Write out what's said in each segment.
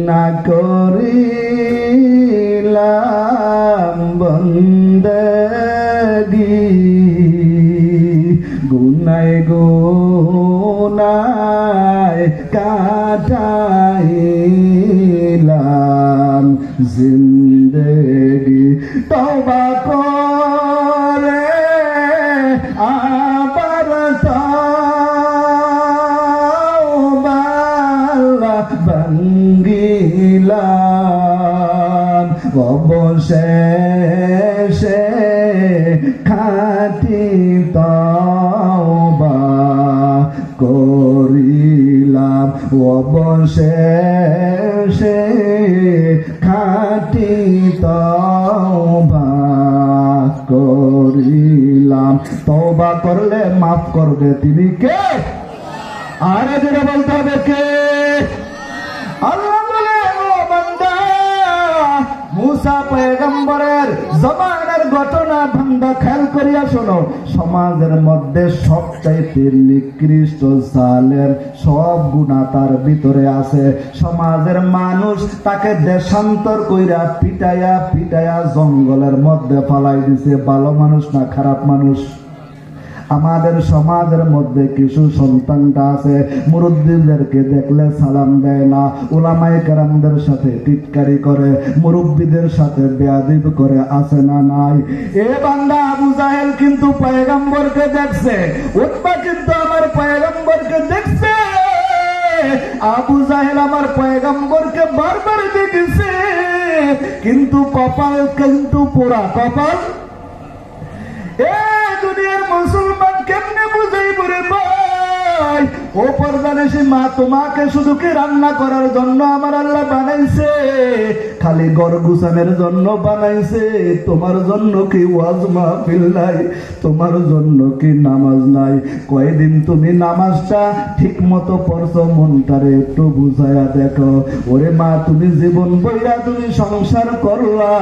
না করিলাম বন্দেগি গুনায় গুনায় কাটাইলাম জিন্দেগি তওবা করে আবার ভাঙ্গিলাম অবশেষে খাঁটি তওবা করিলাম অবশেষে খাঁটি তওবা করিলাম। তওবা করলে মাফ করবে তিনি কে? আরে যেটা বলতে হবে কে? আল্লাহ বলে ও বান্দা মুসা পয়গম্বরের জমানার ঘটনা বান্দা খেয়াল করিয়া শোনো। সমাজের মধ্যে সবচাইতে নিকৃষ্ট জালেম সব গুনাহ তার ভিতরে আছে। সমাজের মানুষ তাকে দেশান্তর কইরা পিটাইয়া পিটাইয়া জঙ্গলের মধ্যে ফালাই দিছে। ভালো মানুষ না খারাপ মানুষ? আমাদের সমাজের মধ্যে কিছু সন্তানটা আছে মুরব্বীদেরকে দেখলে সালাম দেয় না, উলামায়ে কেরামদের সাথে টিটকারি করে, মুরব্বীদের সাথে বেয়াদব করে, আছে না নাই? এ বান্দা আবু জাহেল কিন্তু পয়গম্বরকে দেখছে, উতবা কিন্তু আমার পয়গম্বরকে দেখছে। আবু জাহেল আমার পয়গম্বরকে বারবার দেখেছে, কিন্তু কপাল কিন্তু পোড়া কপাল। এ দুনিয়ার মুসলমান কেমনে বুঝাইব রে ভাই? ও পর্দানেশী মা, তোমাকে শুধু কি রান্না করার জন্য আমার আল্লাহ বানাইছে? খালি ঘর গুছানোর জন্য বানাইছে? তোমার জন্য কি ওয়াজ মাহফিল নাই? তোমার জন্য কি নামাজ নাই? কয়দিন তুমি নামাজটা ঠিক মতো পড়ছো? মনটারে একটু বুঝাইয়া দেখো। ওরে মা, তুমি জীবন বইরা তুমি সংসার করলা,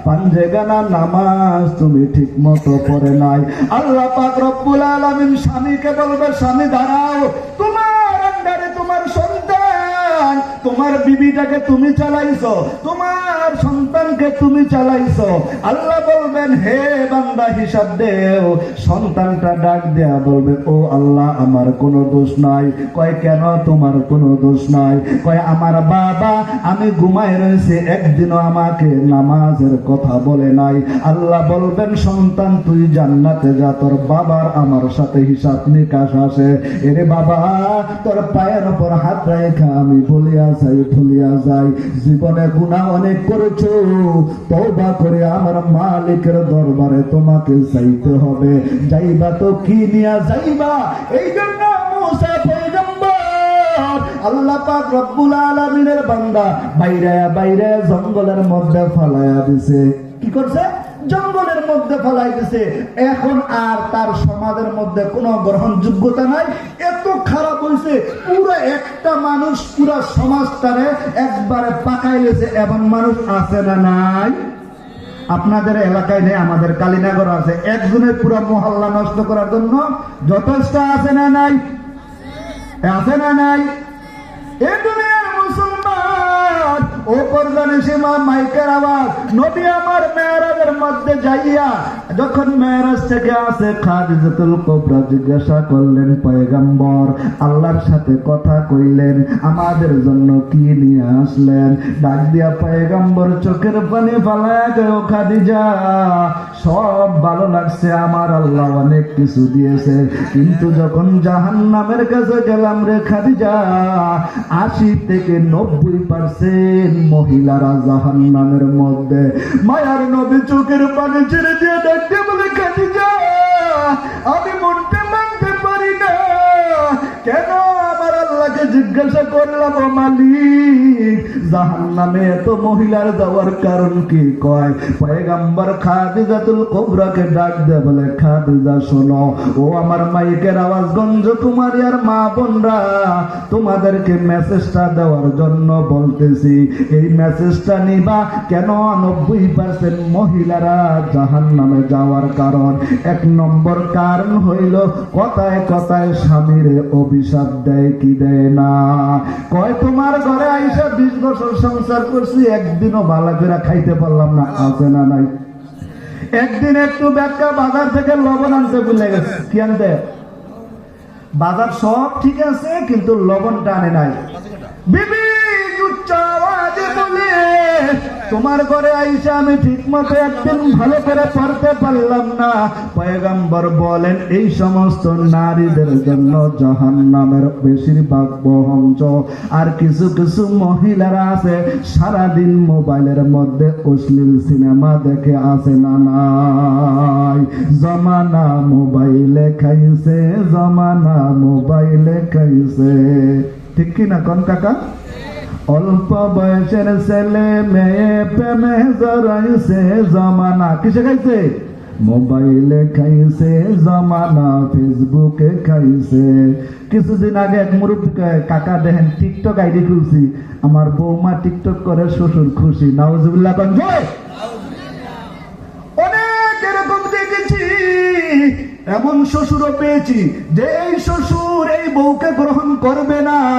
পাঞ্জেগানা নামাজ তুমি ঠিক মতো পড়ে নাই। আল্লাহ পাক রব্বুল আলামিন স্বামীকে বলবে, স্বামী দাঁড়াও, তোমার আন্ডারে তোমার সন্তান, তোমার বিবিটাকে তুমি চালাইছো, তোমার সন্তানকে তুমি চালাইছো। আল্লাহ বলবেন, হে বান্দা হিসাব দেও। সন্তানটা ডাক দেয়া বলবে, ও আল্লাহ আমার কোনো দোষ নাই। কয় কেন তোমার কোনো দোষ নাই? কয় আমার বাবা, আমি ঘুমায় রয়েছে, একদিনও আমাকে নামাজের কথা বলে নাই। আল্লাহ বলবেন, সন্তান তুই জান্নাতে যা, তোর বাবার আমার সাথে হিসাব নিকাশ আসে। এরে বাবা, তোর পায়ের উপর হাত রেখা আমি ভুলিয়া যাই, জীবনে গুনাহ অনেক করেছো, তওবা করে আমার মালিকের দরবারে তোমাকে যাইতে হবে। যাইবা তো কি নিয়া যাইবা? এই জন্য মুসা পয়গম্বর আল্লাহ পাক রব্বুল আলামিনের বান্দা বাইরে জঙ্গলের মধ্যে ফালাইয়া দিছে। কি করছে? জঙ্গলের মধ্যে ফেলাই দিছে। এখন আর তার সমাজের মধ্যে কোনো গ্রহণযোগ্যতা নাই। এত খারাপ হয়েছে, পুরো একটা মানুষ পুরো সমাজটারে একবারে পাকাইলেছে। এমন মানুষ আছে না নাই? আপনাদের এলাকায় নেই, আমাদের কালীনগর আছে। একজনের পুরো মহল্লা নষ্ট করার জন্য যথেষ্ট আছে না নাই? আছে না নাই? এ দুনিয়ার মুসলমান, ও পর্দানেশী মা, মাইকের আওয়াজ। নবী আমার মেরাজের মধ্যে যাইয়া যখন মেরাজ থেকে আসে, খাদিজাতুল কুবরা জিজ্ঞাসা করলেন, পয়গম্বর আল্লাহর সাথে কথা কইলেন, আমাদের জন্য কি নিয়ে আসলেন? ডাক দিয়া পয়গম্বর চোখের পানি ফালায়া গেল, খাদিজা সব ভালো লাগছে, আমার আল্লাহ অনেক কিছু দিয়েছে, কিন্তু যখন জাহান্নামের কাছে গেলাম রে খাদিজা, 80 থেকে 90% মহিলারা জাহান্নামের মধ্যে। মায়ার নবী চোখের পানি ছেড়ে দিয়ে ডাকতে বলে, খাদিজা আমি মনটা মানতে পারি না, কেন আমার আল্লাহ আল্লাহকে জিজ্ঞাসা করলাম, ও মালিক, জাহান্নামে এত মহিলার যাওয়ার কারণ কি? কয় পয়গম্বর খাদিজাতুল কুবরাকে ডাক দে, বলে খাদিজা শোনো, ও আমার মাইকের আওয়াজ গঞ্জ কুমারী আর মা বোনরা, তোমাদেরকে মেসেজটা দেওয়ার জন্য বলতেছি। এই মেসেজটা নিবা কেন? 90% মহিলারা জাহান্নামে যাওয়ার কারণ, 1 নম্বর কারণ হইল কথায় কথায় স্বামীরে অভিশাপ দেয় কি দেয় না? কয় তোমার ঘরে আইসা 20 বছর সংসার করছি, একদিনও ভালো করে খাইতে পারলাম না, আছে না নাই? একদিন একটু ব্যাখ্যা বাজার থেকে লবণ আনতে ভুলে গেছে। কি আনতে? বাজার সব ঠিক আছে, কিন্তু লবণটা আনে নাই। বিবি উচ্চ আওয়াজে বলে, তোমার ঘরে আইসা আমি ঠিক মতো একদিন ভালো করে পড়তে পারলাম না। পয়গম্বর বলেন এই সমস্ত নারীদের জন্য জাহান্নামের বেশিরভাগ বহঞ্চ। আর কিছু কিছু মহিলারা আছে সারাদিন মোবাইলের মধ্যে অশ্লীল সিনেমা দেখে, আছে না নাই? জমানা মোবাইলে খাইছে, জমানা মোবাইলে খাইছে, ঠিক কিনা কোন কাকা? অল্প বয়সের ছেলে মেয়ে প্রেমে জড়াইছে, জমানা কিসে খাইছে? মোবাইলে খাইছে, জমানা ফেসবুকে খাইছে। কিছুদিন আগে এক মুরব্বী কাকা দেখেন টিকটক আইডি খুলছি, আমার বৌমা টিকটক করে, শ্বশুর খুশি। নাউজুবিল্লাহ কনজয়। অনেক এরকম দেখেছি, এমন শ্বশুরও পেয়েছি যে এই শ্বশুর এই বউকে গ্রহণ করবে না।